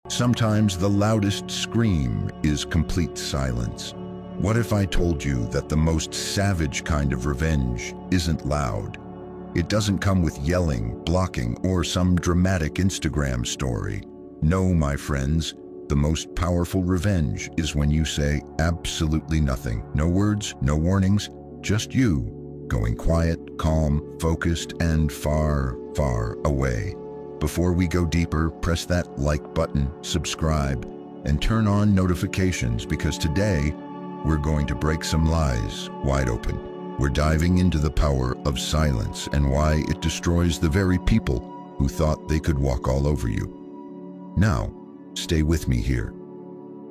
Sometimes the loudest scream is complete silence. What if I told you that the most savage kind of revenge isn't loud? It doesn't come with yelling, blocking, or some dramatic Instagram story. No, my friends, the most powerful revenge is when you say absolutely nothing. No words, no warnings, just you, going quiet, calm, focused, and far, far away. Before we go deeper, press that like button, subscribe, and turn on notifications because today we're going to break some lies wide open. We're diving into the power of silence and why it destroys the very people who thought they could walk all over you. Now, stay with me here.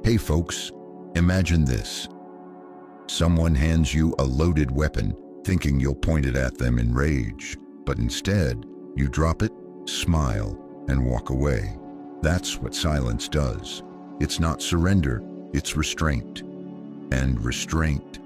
Hey folks, imagine this. Someone hands you a loaded weapon, thinking you'll point it at them in rage, but instead, you drop it, smile, and walk away. That's what silence does. It's not surrender, it's restraint. And restraint,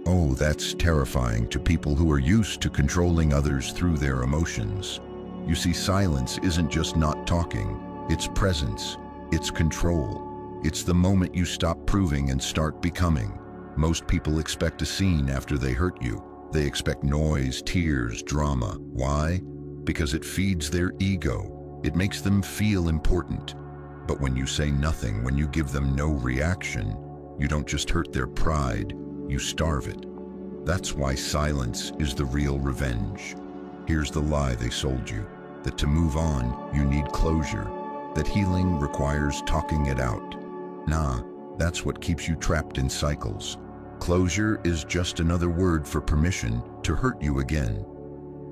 oh, that's terrifying to people who are used to controlling others through their emotions. You see, silence isn't just not talking, it's presence, it's control. It's the moment you stop proving and start becoming. Most people expect a scene after they hurt you. They expect noise, tears, drama. Why? Because it feeds their ego. It makes them feel important. But when you say nothing, when you give them no reaction, you don't just hurt their pride, you starve it. That's why silence is the real revenge. Here's the lie they sold you, that to move on, you need closure, that healing requires talking it out. Nah, that's what keeps you trapped in cycles. Closure is just another word for permission to hurt you again.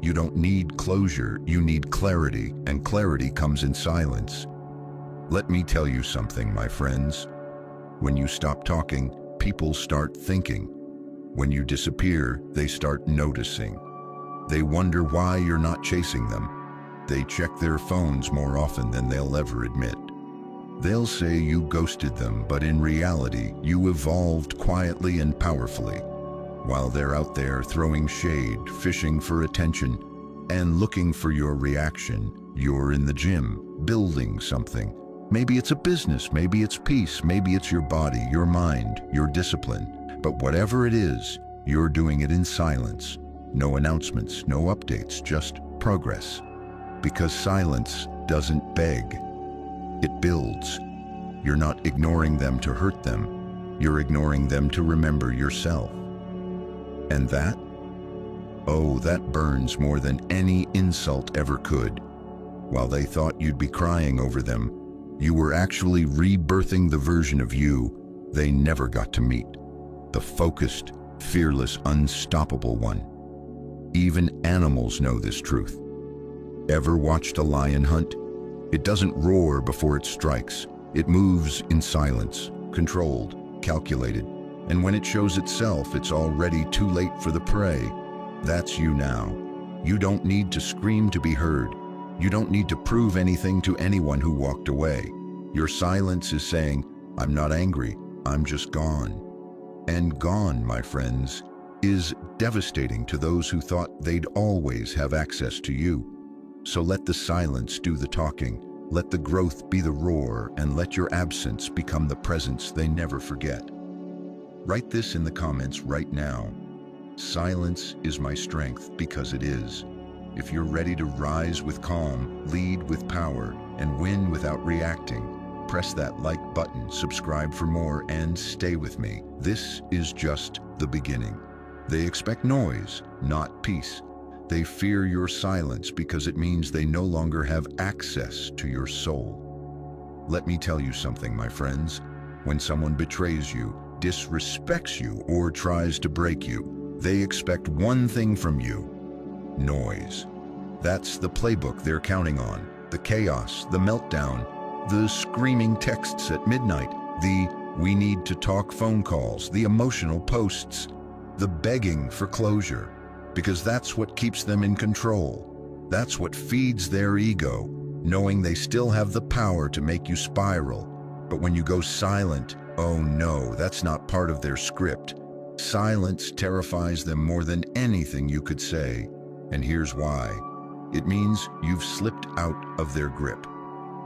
You don't need closure, you need clarity, and clarity comes in silence. Let me tell you something, my friends. When you stop talking, people start thinking. When you disappear, they start noticing. They wonder why you're not chasing them. They check their phones more often than they'll ever admit. They'll say you ghosted them, but in reality, you evolved quietly and powerfully. While they're out there throwing shade, fishing for attention, and looking for your reaction, you're in the gym, building something. Maybe it's a business, maybe it's peace, maybe it's your body, your mind, your discipline. But whatever it is, you're doing it in silence. No announcements, no updates, just progress. Because silence doesn't beg. It builds. You're not ignoring them to hurt them. You're ignoring them to remember yourself. And that? Oh, that burns more than any insult ever could. While they thought you'd be crying over them, you were actually rebirthing the version of you they never got to meet. The focused, fearless, unstoppable one. Even animals know this truth. Ever watched a lion hunt? It doesn't roar before it strikes. It moves in silence, controlled, calculated. And when it shows itself, it's already too late for the prey. That's you now. You don't need to scream to be heard. You don't need to prove anything to anyone who walked away. Your silence is saying, I'm not angry, I'm just gone. And gone, my friends, is devastating to those who thought they'd always have access to you. So let the silence do the talking. Let the growth be the roar, and let your absence become the presence they never forget. Write this in the comments right now. Silence is my strength because it is. If you're ready to rise with calm, lead with power, and win without reacting, press that like button, subscribe for more, and stay with me. This is just the beginning. They expect noise, not peace. They fear your silence because it means they no longer have access to your soul. Let me tell you something, my friends. When someone betrays you, disrespects you, or tries to break you, they expect one thing from you: noise. That's the playbook they're counting on. The chaos, the meltdown, the screaming texts at midnight, the "we need to talk" phone calls, the emotional posts, the begging for closure. Because that's what keeps them in control. That's what feeds their ego, knowing they still have the power to make you spiral. But when you go silent, oh no, that's not part of their script. Silence terrifies them more than anything you could say. And here's why. It means you've slipped out of their grip.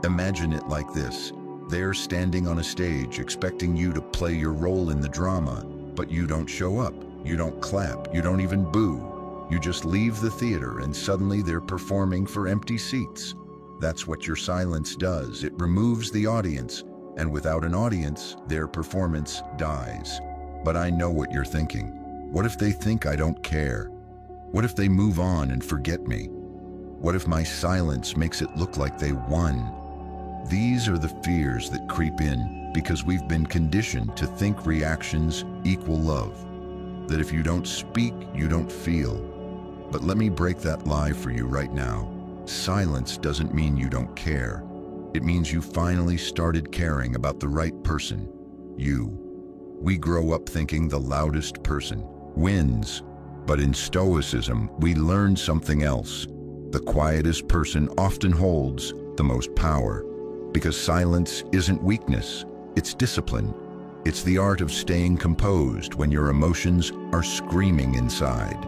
Imagine it like this. They're standing on a stage expecting you to play your role in the drama, but you don't show up, you don't clap, you don't even boo. You just leave the theater and suddenly they're performing for empty seats. That's what your silence does. It removes the audience, and without an audience, their performance dies. But I know what you're thinking. What if they think I don't care? What if they move on and forget me? What if my silence makes it look like they won? These are the fears that creep in because we've been conditioned to think reactions equal love. That if you don't speak, you don't feel. But let me break that lie for you right now. Silence doesn't mean you don't care. It means you finally started caring about the right person, you. We grow up thinking the loudest person wins. But in Stoicism, we learn something else. The quietest person often holds the most power. Because silence isn't weakness, it's discipline. It's the art of staying composed when your emotions are screaming inside.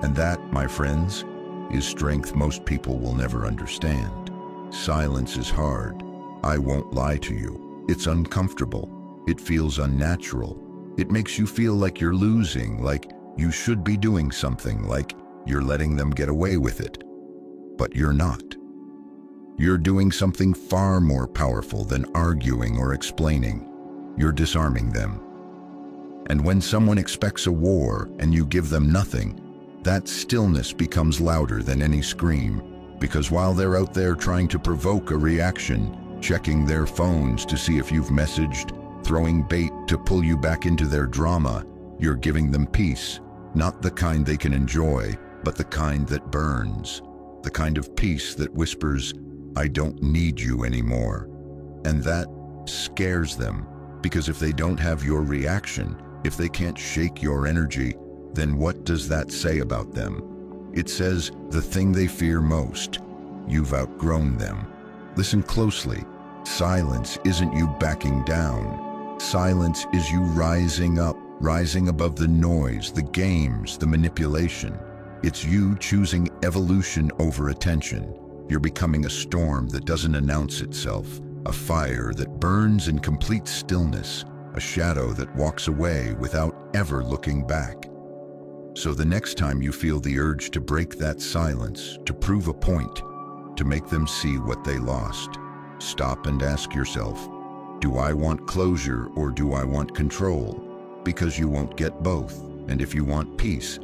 And that, my friends, is strength most people will never understand. Silence is hard. I won't lie to you. It's uncomfortable. It feels unnatural. It makes you feel like you're losing, like you should be doing something, like you're letting them get away with it. But you're not. You're doing something far more powerful than arguing or explaining. You're disarming them. And when someone expects a war and you give them nothing, that stillness becomes louder than any scream, because while they're out there trying to provoke a reaction, checking their phones to see if you've messaged, throwing bait to pull you back into their drama, you're giving them peace, not the kind they can enjoy, but the kind that burns, the kind of peace that whispers, I don't need you anymore. And that scares them, because if they don't have your reaction, if they can't shake your energy, then what does that say about them? It says the thing they fear most. You've outgrown them. Listen closely. Silence isn't you backing down. Silence is you rising up, rising above the noise, the games, the manipulation. It's you choosing evolution over attention. You're becoming a storm that doesn't announce itself, a fire that burns in complete stillness, a shadow that walks away without ever looking back. So the next time you feel the urge to break that silence, to prove a point, to make them see what they lost, stop and ask yourself, do I want closure or do I want control? Because you won't get both. And if you want peace,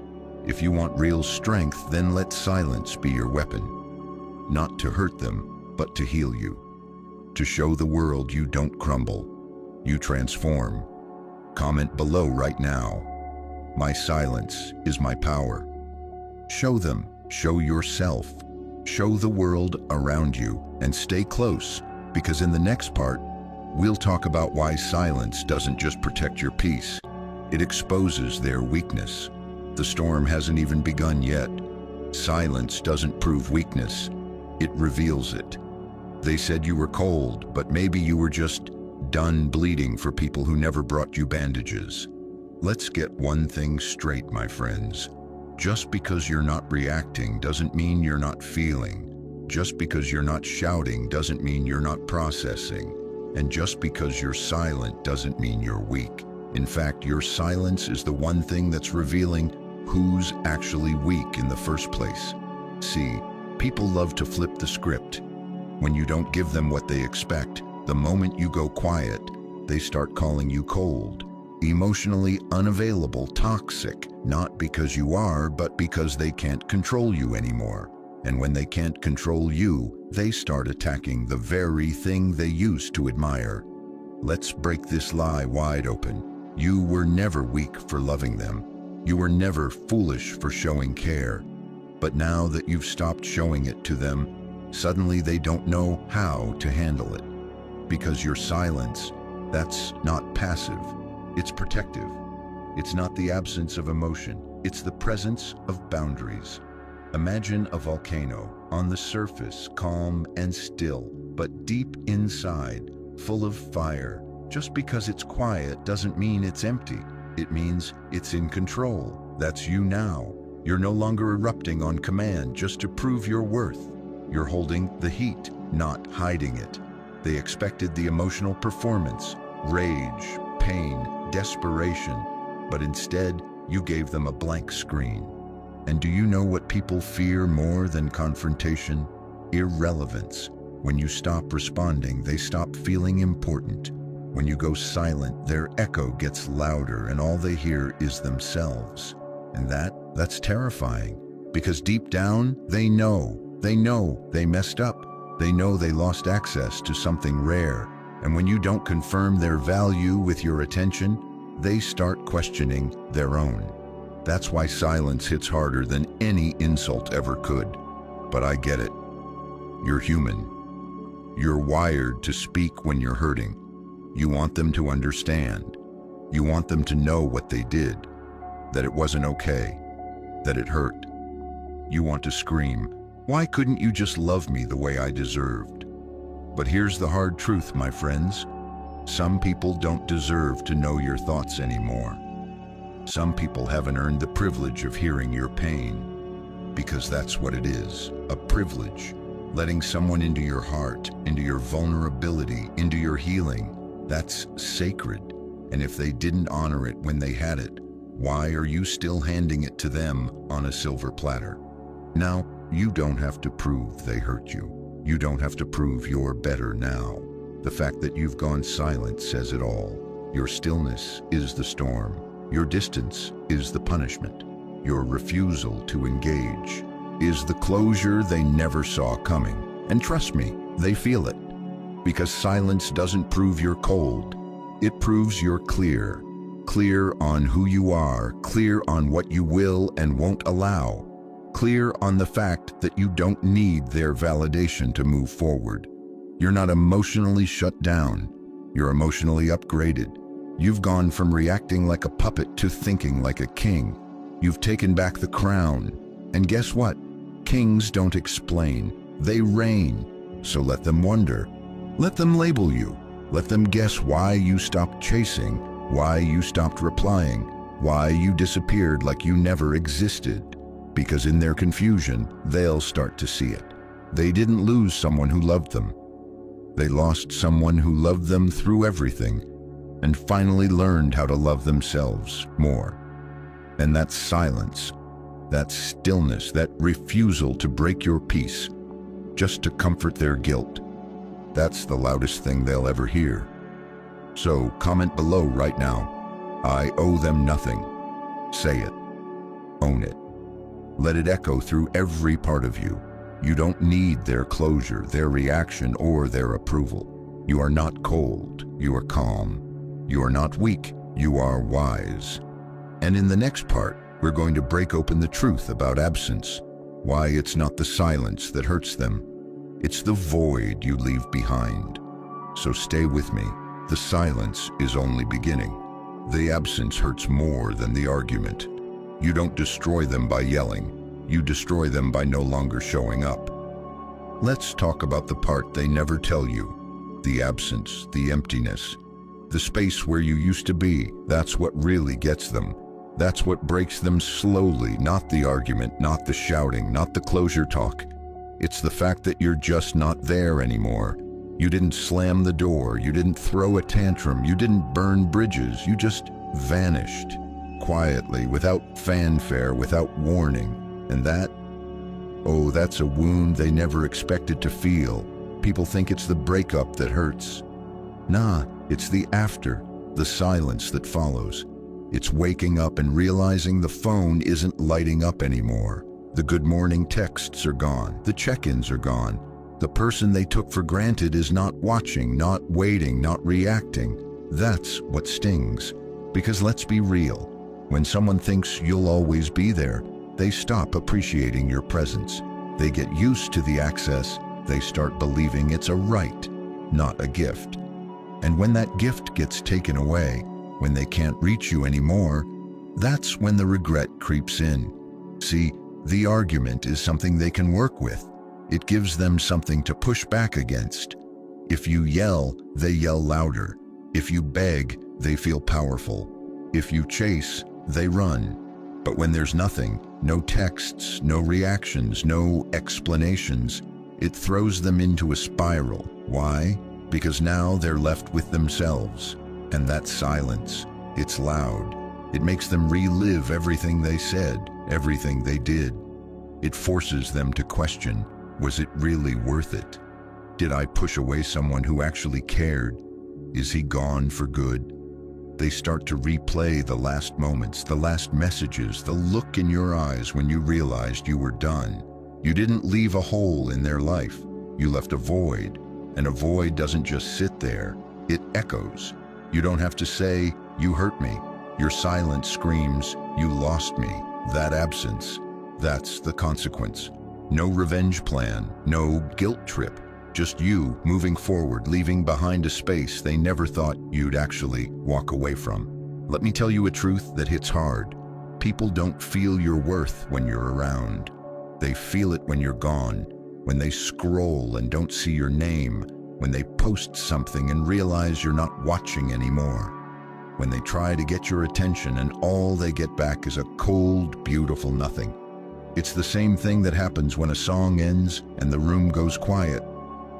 if you want real strength, then let silence be your weapon. Not to hurt them, but to heal you. To show the world you don't crumble, you transform. Comment below right now. My silence is my power. Show them, show yourself, show the world around you, and stay close, because in the next part, we'll talk about why silence doesn't just protect your peace, it exposes their weakness. The storm hasn't even begun yet. Silence doesn't prove weakness, it reveals it. They said you were cold, but maybe you were just done bleeding for people who never brought you bandages. Let's get one thing straight, my friends. Just because you're not reacting doesn't mean you're not feeling. Just because you're not shouting doesn't mean you're not processing. And just because you're silent doesn't mean you're weak. In fact, your silence is the one thing that's revealing who's actually weak in the first place. See, people love to flip the script. When you don't give them what they expect, the moment you go quiet, they start calling you cold, emotionally unavailable, toxic, not because you are, but because they can't control you anymore. And when they can't control you, they start attacking the very thing they used to admire. Let's break this lie wide open. You were never weak for loving them. You were never foolish for showing care. But now that you've stopped showing it to them, suddenly they don't know how to handle it. Because your silence, that's not passive. It's protective. It's not the absence of emotion. It's the presence of boundaries. Imagine a volcano, on the surface, calm and still, but deep inside, full of fire. Just because it's quiet doesn't mean it's empty. It means it's in control. That's you now. You're no longer erupting on command just to prove your worth. You're holding the heat, not hiding it. They expected the emotional performance, rage, pain, desperation, but instead you gave them a blank screen. And do you know what people fear more than confrontation? Irrelevance. When you stop responding, they stop feeling important. When you go silent, their echo gets louder and all they hear is themselves. And that's terrifying, because deep down, they know they messed up. They know they lost access to something rare. And when you don't confirm their value with your attention, they start questioning their own. That's why silence hits harder than any insult ever could. But I get it. You're human. You're wired to speak when you're hurting. You want them to understand. You want them to know what they did, that it wasn't okay, that it hurt. You want to scream, "Why couldn't you just love me the way I deserved?" But here's the hard truth, my friends. Some people don't deserve to know your thoughts anymore. Some people haven't earned the privilege of hearing your pain, because that's what it is, a privilege. Letting someone into your heart, into your vulnerability, into your healing, that's sacred. And if they didn't honor it when they had it, why are you still handing it to them on a silver platter? Now, you don't have to prove they hurt you. You don't have to prove you're better now. The fact that you've gone silent says it all. Your stillness is the storm. Your distance is the punishment. Your refusal to engage is the closure they never saw coming. And trust me, they feel it. Because silence doesn't prove you're cold. It proves you're clear. Clear on who you are, clear on what you will and won't allow. Clear on the fact that you don't need their validation to move forward. You're not emotionally shut down. You're emotionally upgraded. You've gone from reacting like a puppet to thinking like a king. You've taken back the crown. And guess what? Kings don't explain. They reign. So let them wonder. Let them label you. Let them guess why you stopped chasing, why you stopped replying, why you disappeared like you never existed. Because in their confusion, they'll start to see it. They didn't lose someone who loved them. They lost someone who loved them through everything and finally learned how to love themselves more. And that silence, that stillness, that refusal to break your peace just to comfort their guilt, that's the loudest thing they'll ever hear. So comment below right now. I owe them nothing. Say it. Own it. Let it echo through every part of you. You don't need their closure, their reaction, or their approval. You are not cold. You are calm. You are not weak. You are wise. And in the next part, we're going to break open the truth about absence. Why it's not the silence that hurts them. It's the void you leave behind. So stay with me. The silence is only beginning. The absence hurts more than the argument. You don't destroy them by yelling. You destroy them by no longer showing up. Let's talk about the part they never tell you. The absence, the emptiness, the space where you used to be. That's what really gets them. That's what breaks them slowly, not the argument, not the shouting, not the closure talk. It's the fact that you're just not there anymore. You didn't slam the door, you didn't throw a tantrum, you didn't burn bridges, you just vanished. Quietly, without fanfare, without warning. And that? Oh, that's a wound they never expected to feel. People think it's the breakup that hurts. Nah, it's the after, the silence that follows. It's waking up and realizing the phone isn't lighting up anymore. The good morning texts are gone. The check-ins are gone. The person they took for granted is not watching, not waiting, not reacting. That's what stings. Because let's be real. When someone thinks you'll always be there, they stop appreciating your presence. They get used to the access. They start believing it's a right, not a gift. And when that gift gets taken away, when they can't reach you anymore, that's when the regret creeps in. See, the argument is something they can work with. It gives them something to push back against. If you yell, they yell louder. If you beg, they feel powerful. If you chase, they run. But when there's nothing, no texts, no reactions, no explanations, it throws them into a spiral. Why? Because now they're left with themselves. And that silence, it's loud. It makes them relive everything they said, everything they did. It forces them to question, was it really worth it? Did I push away someone who actually cared? Is he gone for good? They start to replay the last moments, the last messages, the look in your eyes when you realized you were done. You didn't leave a hole in their life. You left a void. And a void doesn't just sit there, it echoes. You don't have to say, you hurt me. Your silence screams, you lost me. That absence, that's the consequence. No revenge plan, no guilt trip. Just you moving forward, leaving behind a space they never thought you'd actually walk away from. Let me tell you a truth that hits hard. People don't feel your worth when you're around. They feel it when you're gone, when they scroll and don't see your name, when they post something and realize you're not watching anymore, when they try to get your attention and all they get back is a cold, beautiful nothing. It's the same thing that happens when a song ends and the room goes quiet.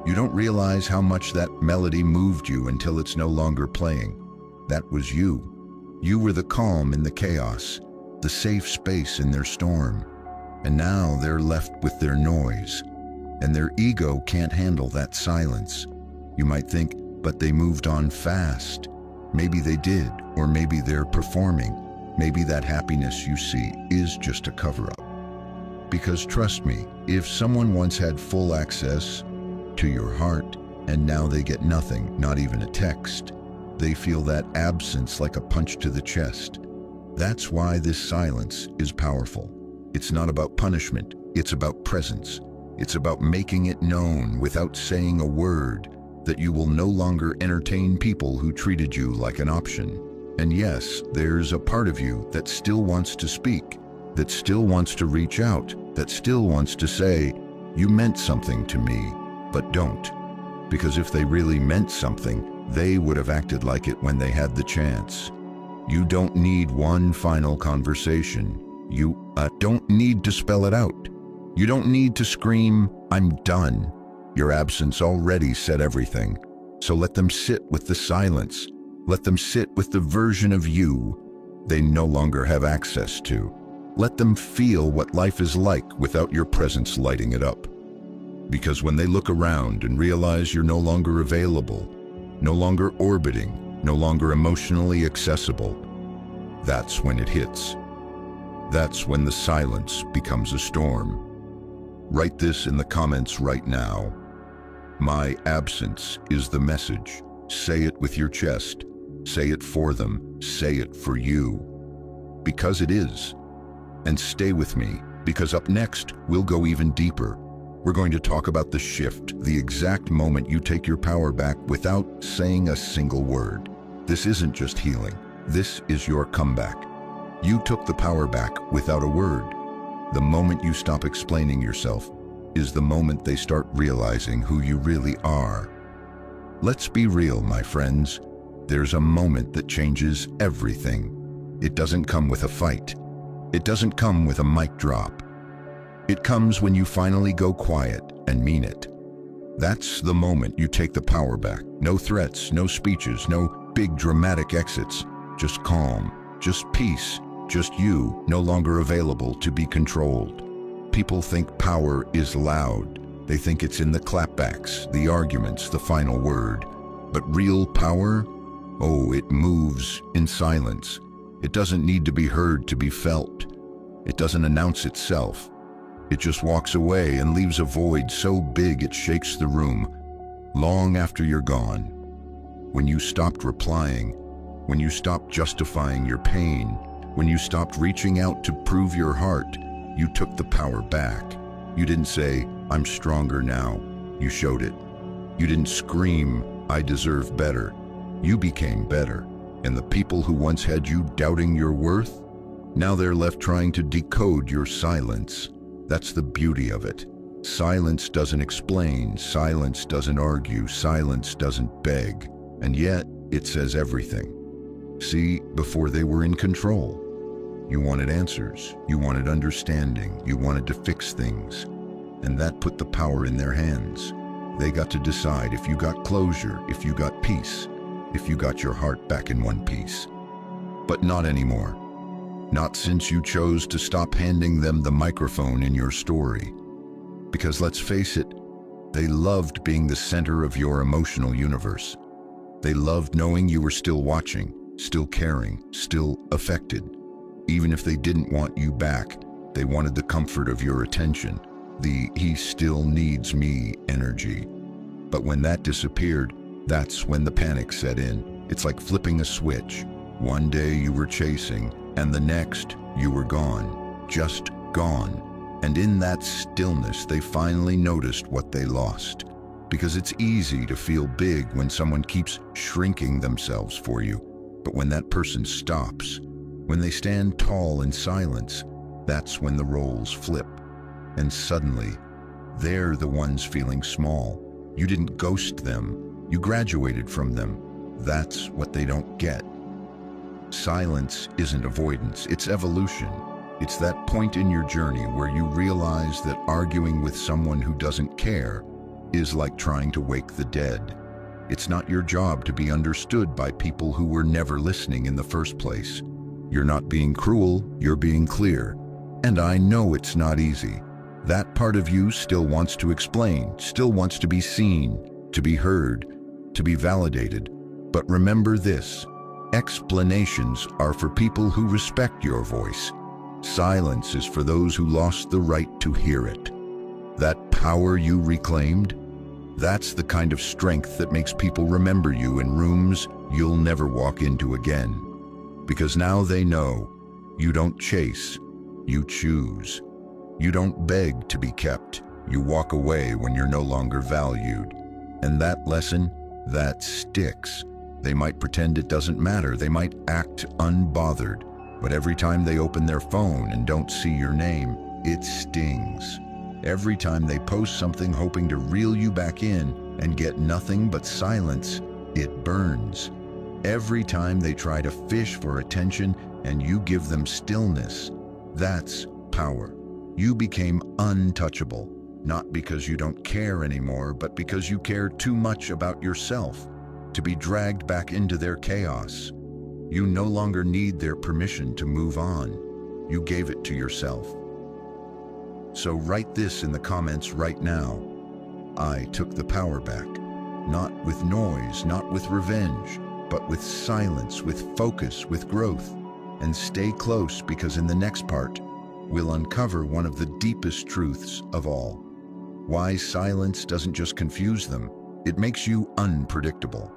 You don't realize how much that melody moved you until it's no longer playing. That was you. You were the calm in the chaos, the safe space in their storm. And now they're left with their noise. And their ego can't handle that silence. You might think, but they moved on fast. Maybe they did, or maybe they're performing. Maybe that happiness you see is just a cover-up. Because trust me, if someone once had full access to your heart, and now they get nothing, not even a text, they feel that absence like a punch to the chest. That's why this silence is powerful. It's not about punishment, it's about presence. It's about making it known without saying a word that you will no longer entertain people who treated you like an option. And yes, there's a part of you that still wants to speak, that still wants to reach out, that still wants to say, you meant something to me, but don't. Because if they really meant something, they would have acted like it when they had the chance. You don't need one final conversation. You don't need to spell it out. You don't need to scream, I'm done. Your absence already said everything. So let them sit with the silence. Let them sit with the version of you they no longer have access to. Let them feel what life is like without your presence lighting it up. Because when they look around and realize you're no longer available, no longer orbiting, no longer emotionally accessible, that's when it hits. That's when the silence becomes a storm. Write this in the comments right now. My absence is the message. Say it with your chest. Say it for them. Say it for you. Because it is. And stay with me, because up next, we'll go even deeper. We're going to talk about the shift, the exact moment you take your power back without saying a single word. This isn't just healing. This is your comeback. You took the power back without a word. The moment you stop explaining yourself is the moment they start realizing who you really are. Let's be real, my friends. There's a moment that changes everything. It doesn't come with a fight. It doesn't come with a mic drop. It comes when you finally go quiet and mean it. That's the moment you take the power back. No threats, no speeches, no big dramatic exits. Just calm, just peace. Just you, no longer available to be controlled. People think power is loud. They think it's in the clapbacks, the arguments, the final word. But real power? Oh, it moves in silence. It doesn't need to be heard to be felt. It doesn't announce itself. It just walks away and leaves a void so big it shakes the room, long after you're gone. When you stopped replying, when you stopped justifying your pain, when you stopped reaching out to prove your heart, you took the power back. You didn't say, I'm stronger now. You showed it. You didn't scream, I deserve better. You became better. And the people who once had you doubting your worth, now they're left trying to decode your silence. That's the beauty of it. Silence doesn't explain, silence doesn't argue, silence doesn't beg. And yet, it says everything. See, before they were in control, you wanted answers, you wanted understanding, you wanted to fix things, and that put the power in their hands. They got to decide if you got closure, if you got peace, if you got your heart back in one piece. But not anymore. Not since you chose to stop handing them the microphone in your story. Because let's face it, they loved being the center of your emotional universe. They loved knowing you were still watching, still caring, still affected. Even if they didn't want you back, they wanted the comfort of your attention, the "he still needs me" energy. But when that disappeared, that's when the panic set in. It's like flipping a switch. One day you were chasing, and the next you were gone, just gone. And in that stillness, they finally noticed what they lost. Because it's easy to feel big when someone keeps shrinking themselves for you. But when that person stops, when they stand tall in silence, that's when the roles flip. And suddenly, they're the ones feeling small. You didn't ghost them, you graduated from them. That's what they don't get. Silence isn't avoidance, it's evolution. It's that point in your journey where you realize that arguing with someone who doesn't care is like trying to wake the dead. It's not your job to be understood by people who were never listening in the first place. You're not being cruel, you're being clear. And I know it's not easy. That part of you still wants to explain, still wants to be seen, to be heard, to be validated. But remember this, explanations are for people who respect your voice. Silence is for those who lost the right to hear it. That power you reclaimed, that's the kind of strength that makes people remember you in rooms you'll never walk into again. Because now they know you don't chase, you choose. You don't beg to be kept, you walk away when you're no longer valued. And that lesson, that sticks. They might pretend it doesn't matter, they might act unbothered, but every time they open their phone and don't see your name, it stings. Every time they post something hoping to reel you back in and get nothing but silence, it burns. Every time they try to fish for attention and you give them stillness, that's power. You became untouchable, not because you don't care anymore, but because you care too much about yourself to be dragged back into their chaos. You no longer need their permission to move on. You gave it to yourself. So write this in the comments right now. I took the power back. Not with noise, not with revenge, but with silence, with focus, with growth. And stay close, because in the next part, we'll uncover one of the deepest truths of all. Why silence doesn't just confuse them, it makes you unpredictable.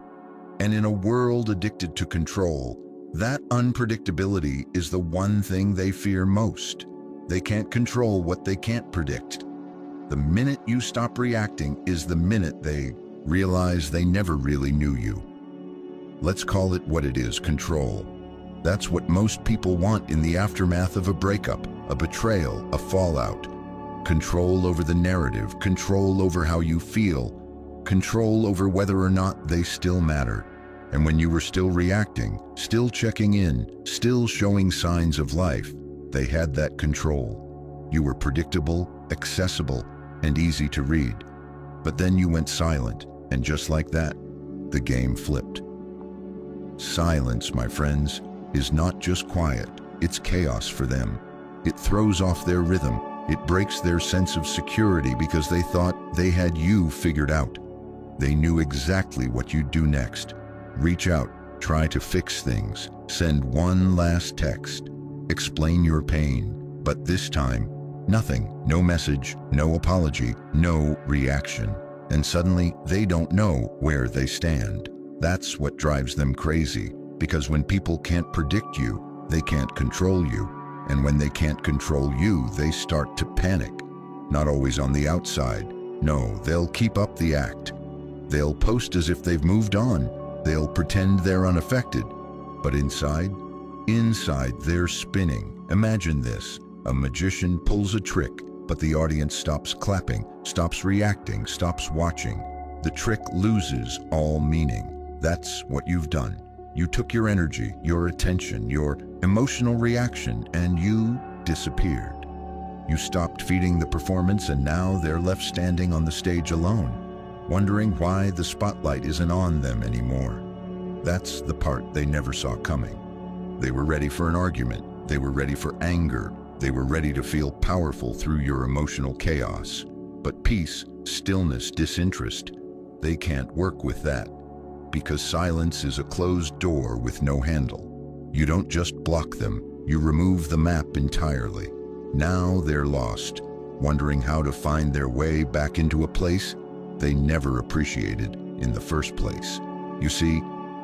And in a world addicted to control, that unpredictability is the one thing they fear most. They can't control what they can't predict. The minute you stop reacting is the minute they realize they never really knew you. Let's call it what it is, control. That's what most people want in the aftermath of a breakup, a betrayal, a fallout. Control over the narrative, control over how you feel, control over whether or not they still matter. And when you were still reacting, still checking in, still showing signs of life, they had that control. You were predictable, accessible, and easy to read. But then you went silent, and just like that, the game flipped. Silence, my friends, is not just quiet, it's chaos for them. It throws off their rhythm, it breaks their sense of security because they thought they had you figured out. They knew exactly what you'd do next. Reach out, try to fix things, send one last text, explain your pain, but this time, nothing, no message, no apology, no reaction. And suddenly, they don't know where they stand. That's what drives them crazy, because when people can't predict you, they can't control you. And when they can't control you, they start to panic. Not always on the outside. No, they'll keep up the act. They'll post as if they've moved on. They'll pretend they're unaffected. But inside they're spinning. Imagine this. A magician pulls a trick, but the audience stops clapping, stops reacting, stops watching. The trick loses all meaning. That's what you've done. You took your energy, your attention, your emotional reaction, and you disappeared. You stopped feeding the performance, and now they're left standing on the stage alone. wondering why the spotlight isn't on them anymore. That's the part they never saw coming. They were ready for an argument. They were ready for anger. They were ready to feel powerful through your emotional chaos. But peace, stillness, disinterest, they can't work with that. Because silence is a closed door with no handle. You don't just block them, you remove the map entirely. Now they're lost, wondering how to find their way back into a place they never appreciated in the first place. You see,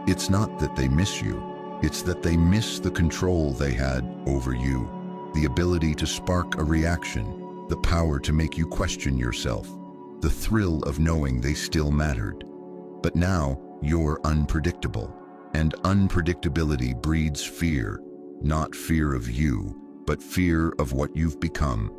it's not that they miss you, it's that they miss the control they had over you, the ability to spark a reaction, the power to make you question yourself, the thrill of knowing they still mattered. But now, you're unpredictable, and unpredictability breeds fear, not fear of you, but fear of what you've become.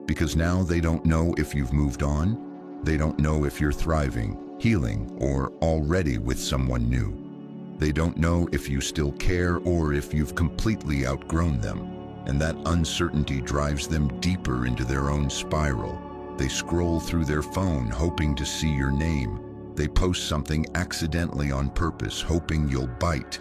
Because now they don't know if you've moved on, they don't know if you're thriving, healing, or already with someone new. They don't know if you still care or if you've completely outgrown them, and that uncertainty drives them deeper into their own spiral. They scroll through their phone hoping to see your name. They post something accidentally on purpose, hoping you'll bite.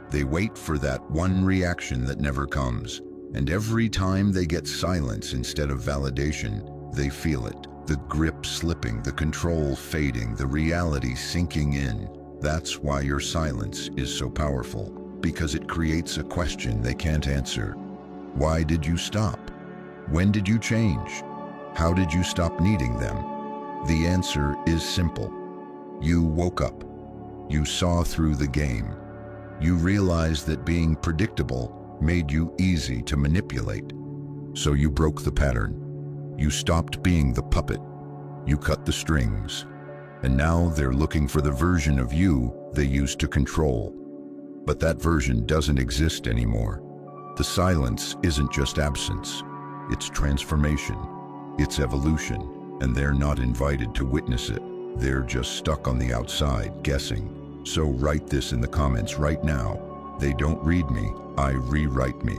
They wait for that one reaction that never comes, and every time they get silence instead of validation, they feel it. The grip slipping, the control fading, the reality sinking in. That's why your silence is so powerful, because it creates a question they can't answer. Why did you stop? When did you change? How did you stop needing them? The answer is simple. You woke up. You saw through the game. You realized that being predictable made you easy to manipulate. So you broke the pattern. You stopped being the puppet. You cut the strings. And now they're looking for the version of you they used to control. But that version doesn't exist anymore. The silence isn't just absence. It's transformation. It's evolution. And they're not invited to witness it. They're just stuck on the outside, guessing. So write this in the comments right now. They don't read me, I rewrite me.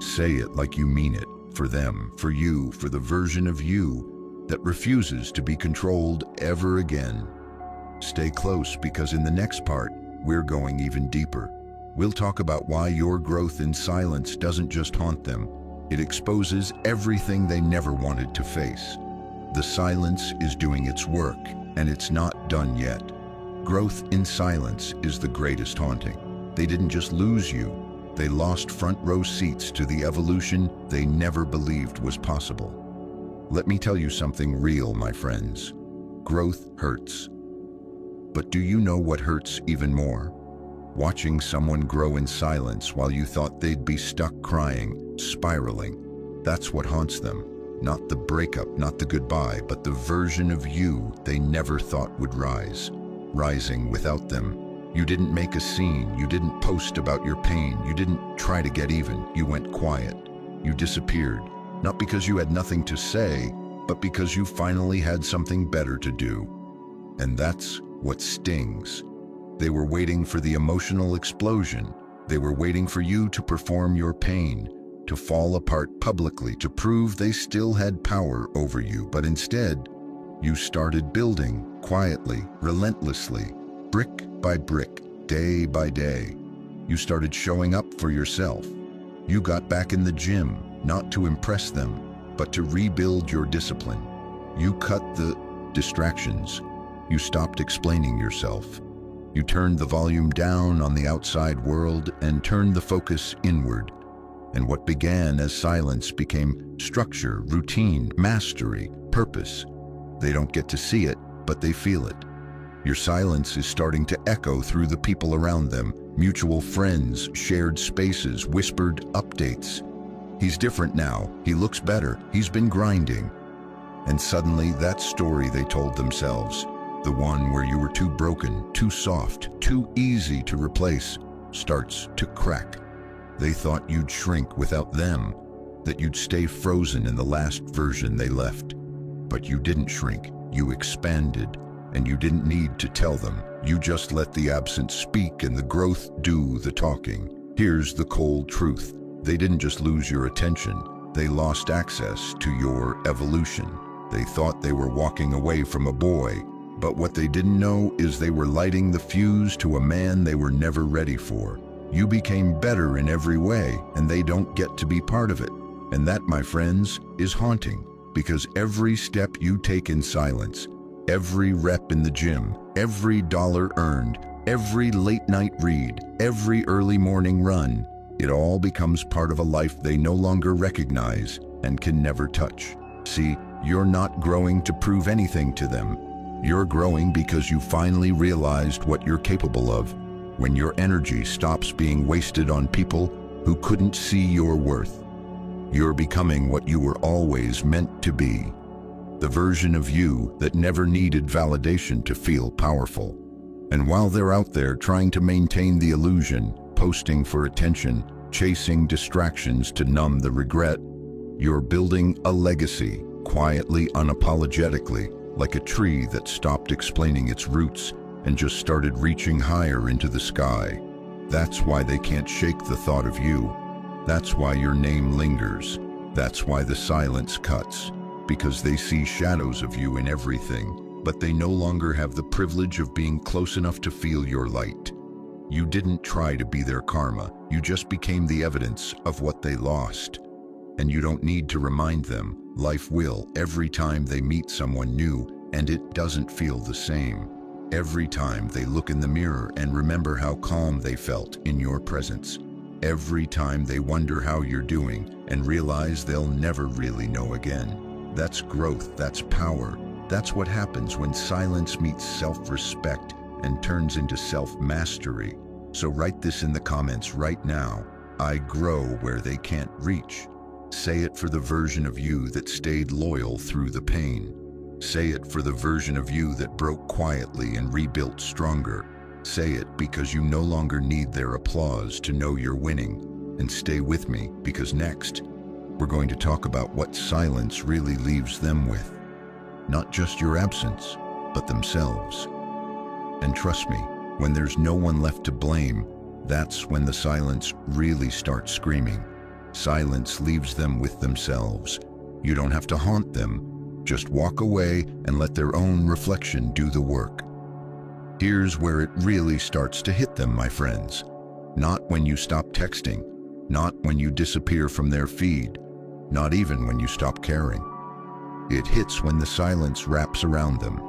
Say it like you mean it. For them, for you, for the version of you that refuses to be controlled ever again. Stay close, because in the next part, we're going even deeper. We'll talk about why your growth in silence doesn't just haunt them. It exposes everything they never wanted to face. The silence is doing its work, and it's not done yet. Growth in silence is the greatest haunting. They didn't just lose you, they lost front row seats to the evolution they never believed was possible. Let me tell you something real, my friends. Growth hurts. But do you know what hurts even more? Watching someone grow in silence while you thought they'd be stuck crying, spiraling. That's what haunts them. Not the breakup, not the goodbye, but the version of you they never thought would rise. Rising without them. You didn't make a scene, you didn't post about your pain, you didn't try to get even, you went quiet. You disappeared, not because you had nothing to say, but because you finally had something better to do. And that's what stings. They were waiting for the emotional explosion. They were waiting for you to perform your pain, to fall apart publicly, to prove they still had power over you. But instead, you started building quietly, relentlessly, brick by brick, day by day. You started showing up for yourself. You got back in the gym, not to impress them, but to rebuild your discipline. You cut the distractions. You stopped explaining yourself. You turned the volume down on the outside world and turned the focus inward. And what began as silence became structure, routine, mastery, purpose. They don't get to see it, but they feel it. Your silence is starting to echo through the people around them. Mutual friends, shared spaces, whispered updates. He's different now. He looks better. He's been grinding. And suddenly that story they told themselves, the one where you were too broken, too soft, too easy to replace, starts to crack. They thought you'd shrink without them, that you'd stay frozen in the last version they left. But you didn't shrink, you expanded, and you didn't need to tell them. You just let the absence speak and the growth do the talking. Here's the cold truth. They didn't just lose your attention, they lost access to your evolution. They thought they were walking away from a boy, But what they didn't know is they were lighting the fuse to a man they were never ready for. You became better in every way, and they don't get to be part of it. And that, my friends, is haunting, because every step you take in silence, every rep in the gym, every dollar earned, every late night read, every early morning run, it all becomes part of a life they no longer recognize and can never touch. See, you're not growing to prove anything to them. You're growing because you finally realized what you're capable of, when your energy stops being wasted on people who couldn't see your worth. You're becoming what you were always meant to be, the version of you that never needed validation to feel powerful. And while they're out there trying to maintain the illusion, posting for attention, chasing distractions to numb the regret, you're building a legacy, quietly, unapologetically, like a tree that stopped explaining its roots and just started reaching higher into the sky. That's why they can't shake the thought of you. That's why your name lingers. That's why the silence cuts, because they see shadows of you in everything, but they no longer have the privilege of being close enough to feel your light. You didn't try to be their karma, you just became the evidence of what they lost. And you don't need to remind them, life will every time they meet someone new, and it doesn't feel the same. Every time they look in the mirror and remember how calm they felt in your presence. Every time they wonder how you're doing and realize they'll never really know again. That's growth, that's power. That's what happens when silence meets self-respect and turns into self-mastery. So write this in the comments right now. I grow where they can't reach. Say it for the version of you that stayed loyal through the pain. Say it for the version of you that broke quietly and rebuilt stronger. Say it because you no longer need their applause to know you're winning. And stay with me, because next, we're going to talk about what silence really leaves them with. Not just your absence, but themselves. And trust me, when there's no one left to blame, that's when the silence really starts screaming. Silence leaves them with themselves. You don't have to haunt them. Just walk away and let their own reflection do the work. Here's where it really starts to hit them, my friends. Not when you stop texting, not when you disappear from their feed, not even when you stop caring. It hits when the silence wraps around them,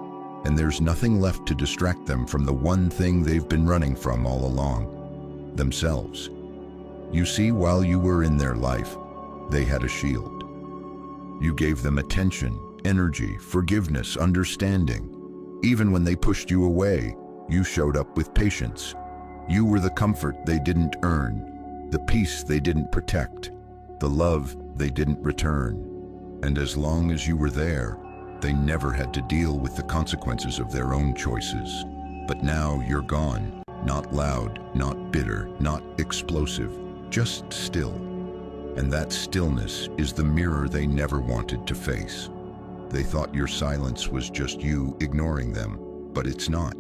and there's nothing left to distract them from the one thing they've been running from all along: themselves. You see, while you were in their life, they had a shield. You gave them attention, energy, forgiveness, understanding. Even when they pushed you away, you showed up with patience. You were the comfort they didn't earn, the peace they didn't protect, the love they didn't return. And as long as you were there, they never had to deal with the consequences of their own choices. But now you're gone, not loud, not bitter, not explosive, just still. And that stillness is the mirror they never wanted to face. They thought your silence was just you ignoring them, but it's not.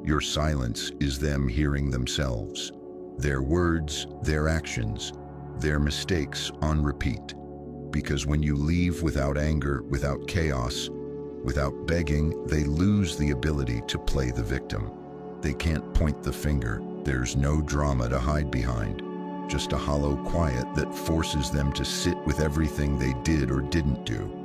Your silence is them hearing themselves, their words, their actions, their mistakes on repeat. Because when you leave without anger, without chaos, without begging, they lose the ability to play the victim. They can't point the finger. There's no drama to hide behind. Just a hollow quiet that forces them to sit with everything they did or didn't do.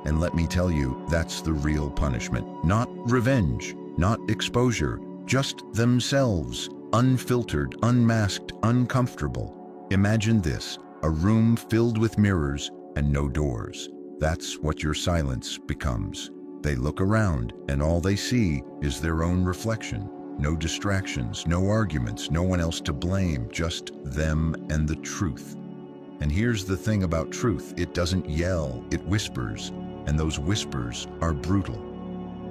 And let me tell you, that's the real punishment. Not revenge, not exposure, just themselves, unfiltered, unmasked, uncomfortable. Imagine this, a room filled with mirrors and no doors. That's what your silence becomes. They look around and all they see is their own reflection. No distractions, no arguments, no one else to blame, just them and the truth. And here's the thing about truth, it doesn't yell, it whispers, and those whispers are brutal.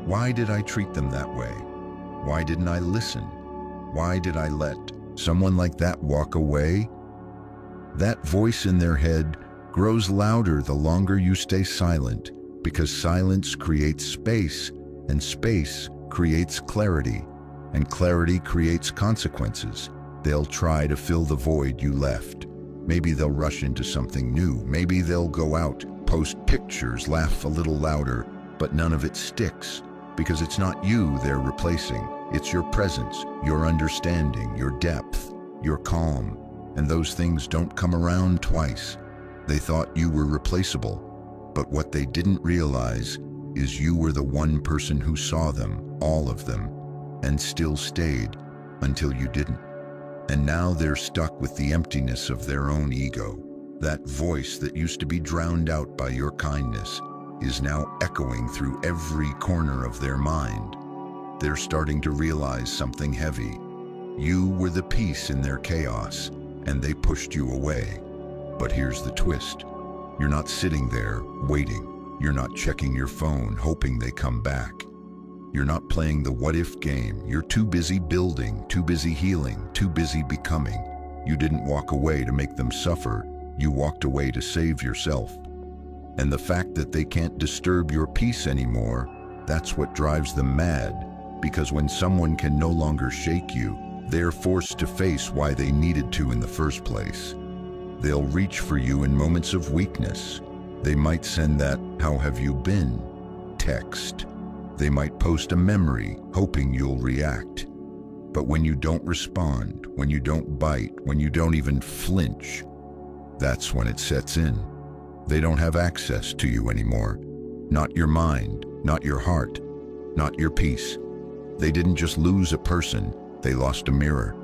Why did I treat them that way? Why didn't I listen? Why did I let someone like that walk away? That voice in their head grows louder the longer you stay silent, because silence creates space, and space creates clarity. And clarity creates consequences. They'll try to fill the void you left. Maybe they'll rush into something new. Maybe they'll go out, post pictures, laugh a little louder, but none of it sticks. because it's not you they're replacing. It's your presence, your understanding, your depth, your calm. And those things don't come around twice. They thought you were replaceable, but what they didn't realize is you were the one person who saw them, all of them, and still stayed until you didn't. And now they're stuck with the emptiness of their own ego. That voice that used to be drowned out by your kindness is now echoing through every corner of their mind. They're starting to realize something heavy. You were the peace in their chaos, and they pushed you away. But here's the twist. You're not sitting there waiting. You're not checking your phone hoping they come back. You're not playing the what-if game. You're too busy building, too busy healing, too busy becoming. You didn't walk away to make them suffer. You walked away to save yourself. And the fact that they can't disturb your peace anymore, that's what drives them mad. Because when someone can no longer shake you, they're forced to face why they needed to in the first place. They'll reach for you in moments of weakness. They might send that "how have you been" text. They might post a memory, hoping you'll react. But when you don't respond, when you don't bite, when you don't even flinch, that's when it sets in. They don't have access to you anymore. Not your mind, not your heart, not your peace. They didn't just lose a person, they lost a mirror.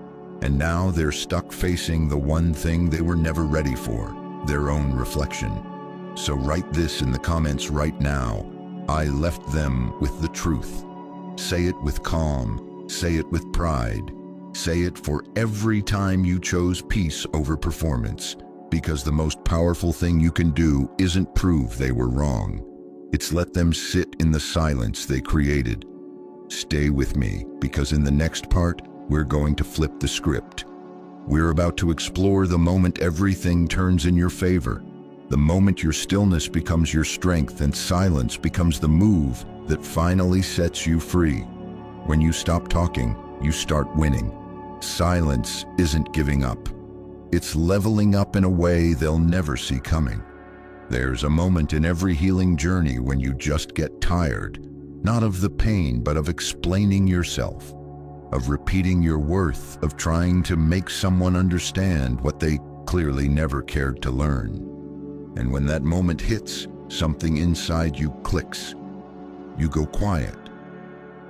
And now they're stuck facing the one thing they were never ready for, their own reflection. So write this in the comments right now. I left them with the truth. Say it with calm. Say it with pride. Say it for every time you chose peace over performance. Because the most powerful thing you can do isn't prove they were wrong. It's let them sit in the silence they created. Stay with me, because in the next part, we're going to flip the script. We're about to explore the moment everything turns in your favor. The moment your stillness becomes your strength and silence becomes the move that finally sets you free. When you stop talking, you start winning. Silence isn't giving up. It's leveling up in a way they'll never see coming. There's a moment in every healing journey when you just get tired, not of the pain, but of explaining yourself, of repeating your worth, of trying to make someone understand what they clearly never cared to learn. And when that moment hits, something inside you clicks. You go quiet.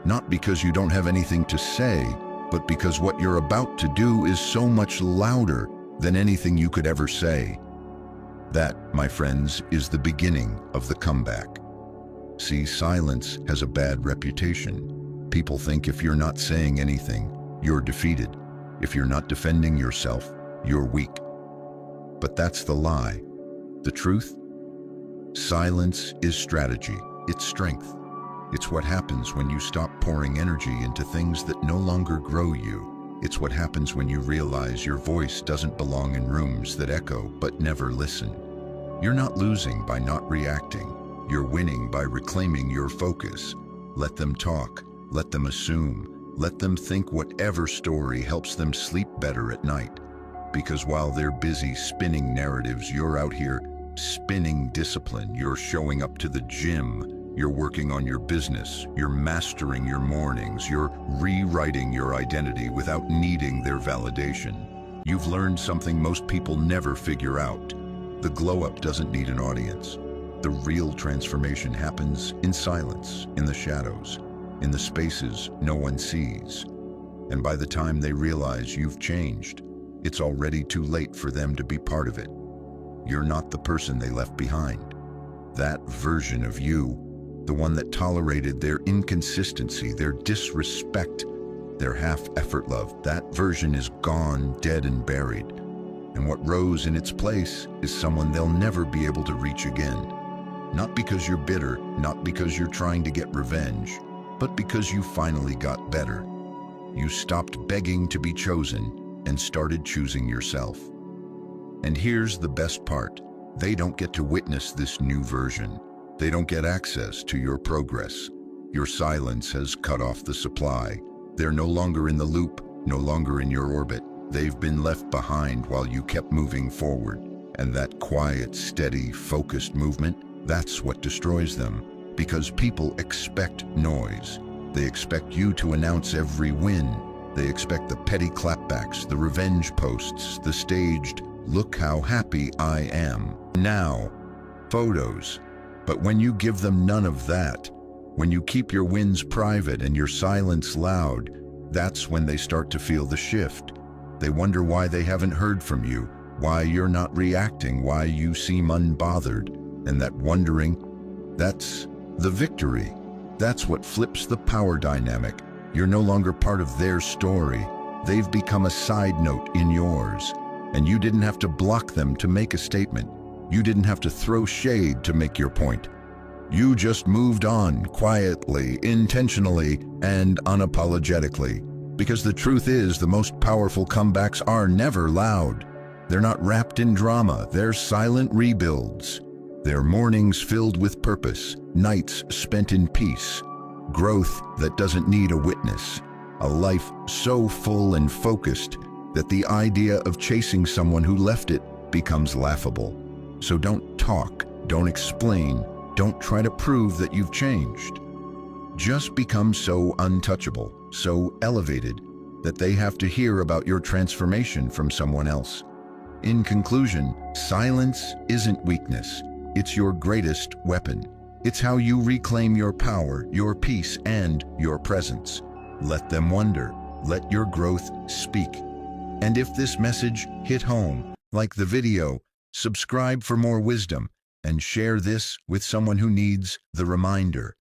Not because you don't have anything to say, but because what you're about to do is so much louder than anything you could ever say. That, my friends, is the beginning of the comeback. See, silence has a bad reputation. People think if you're not saying anything, you're defeated. If you're not defending yourself, you're weak. But that's the lie. The truth? Silence is strategy. It's strength. It's what happens when you stop pouring energy into things that no longer grow you. It's what happens when you realize your voice doesn't belong in rooms that echo but never listen. You're not losing by not reacting. You're winning by reclaiming your focus. Let them talk. Let them assume. Let them think whatever story helps them sleep better at night. Because while they're busy spinning narratives, you're out here spinning discipline. You're showing up to the gym. You're working on your business. You're mastering your mornings. You're rewriting your identity without needing their validation. You've learned something most people never figure out. The glow-up doesn't need an audience. The real transformation happens in silence, in the shadows, in the spaces no one sees. And by the time they realize you've changed, it's already too late for them to be part of it. You're not the person they left behind. That version of you, the one that tolerated their inconsistency, their disrespect, their half-effort love, that version is gone, dead and buried. And what rose in its place is someone they'll never be able to reach again. Not because you're bitter, not because you're trying to get revenge, but because you finally got better. You stopped begging to be chosen and started choosing yourself. And here's the best part. They don't get to witness this new version. They don't get access to your progress. Your silence has cut off the supply. They're no longer in the loop, no longer in your orbit. They've been left behind while you kept moving forward. And that quiet, steady, focused movement, that's what destroys them. Because people expect noise. They expect you to announce every win. They expect the petty clapbacks, the revenge posts, the staged, "Look how happy I am now" photos. But when you give them none of that, when you keep your wins private and your silence loud, that's when they start to feel the shift. They wonder why they haven't heard from you, why you're not reacting, why you seem unbothered. And that wondering, that's the victory. That's what flips the power dynamic. You're no longer part of their story. They've become a side note in yours. And you didn't have to block them to make a statement. You didn't have to throw shade to make your point. You just moved on quietly, intentionally, and unapologetically. Because the truth is, the most powerful comebacks are never loud. They're not wrapped in drama. They're silent rebuilds. They're mornings filled with purpose, nights spent in peace, growth that doesn't need a witness, a life so full and focused that the idea of chasing someone who left it becomes laughable. So don't talk, don't explain, don't try to prove that you've changed. Just become so untouchable, so elevated, that they have to hear about your transformation from someone else. In conclusion, silence isn't weakness. It's your greatest weapon. It's how you reclaim your power, your peace, and your presence. Let them wonder. Let your growth speak. And if this message hit home, like the video, subscribe for more wisdom, and share this with someone who needs the reminder.